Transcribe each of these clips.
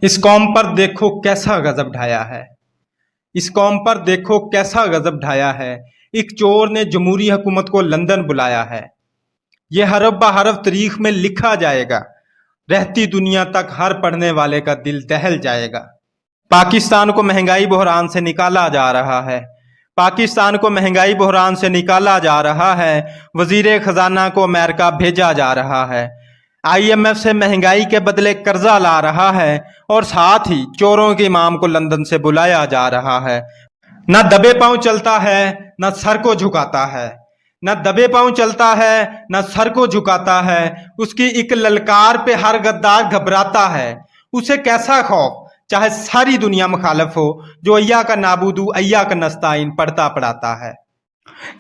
इस कौम पर देखो कैसा गजब ढाया है। इस कौम पर देखो कैसा गजब ढाया है। एक चोर ने जमहूरी हुकूमत को लंदन बुलाया है। ये हरफ ब हरफ तारीख में लिखा जाएगा। रहती दुनिया तक हर पढ़ने वाले का दिल दहल जाएगा। पाकिस्तान को महंगाई बहरान से निकाला जा रहा है। पाकिस्तान को महंगाई बहरान से निकाला जा रहा है। वजीर खजाना को अमेरिका भेजा जा रहा है। IMF से महंगाई के बदले कर्जा ला रहा है और साथ ही चोरों के इमाम को लंदन से बुलाया जा रहा है। न दबे पांव चलता है न सर को झुकाता है। न दबे पांव चलता है न सर को झुकाता है। उसकी एक ललकार पे हर गद्दार घबराता है। उसे कैसा खौफ चाहे सारी दुनिया मुखालफ हो, जो अय्या का नाबूदू अय्या का नस्ताइन पढ़ता पढ़ाता है।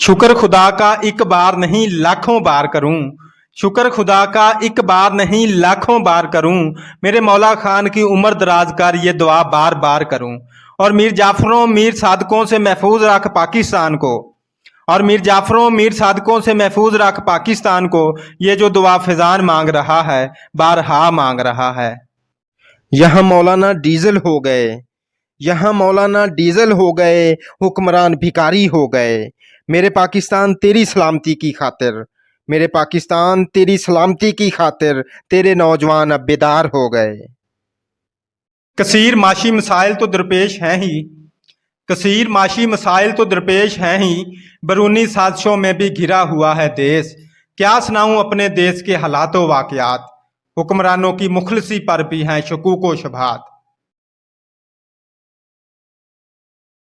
शुक्र खुदा का एक बार नहीं लाखों बार करूं। शुक्र खुदा का एक बार नहीं लाखों बार करूं। मेरे मौला खान की उम्र दराज कर ये दुआ बार बार करूं। और मीर जाफरों मीर सादकों से महफूज रख पाकिस्तान को। और मीर जाफरों मीर सादकों से महफूज रख पाकिस्तान को। ये जो दुआ फिजान मांग रहा है बारहा मांग रहा है। यहाँ मौलाना डीजल हो गए, यहाँ मौलाना डीजल हो गए, हुक्मरान भिखारी हो गए। मेरे पाकिस्तान तेरी सलामती की खातिर, मेरे पाकिस्तान तेरी सलामती की खातिर तेरे नौजवान अब बेदार हो गए। कसीर माशी मसाइल तो दरपेश हैं ही, कसीर माशी मसाइल तो दरपेश हैं ही। बैरूनी साजिशों में भी घिरा हुआ है देश। क्या सुनाऊं अपने देश के हालातों वाकयात। हुक्मरानों की मुखलसी पर भी हैं शकूक व शुबहात।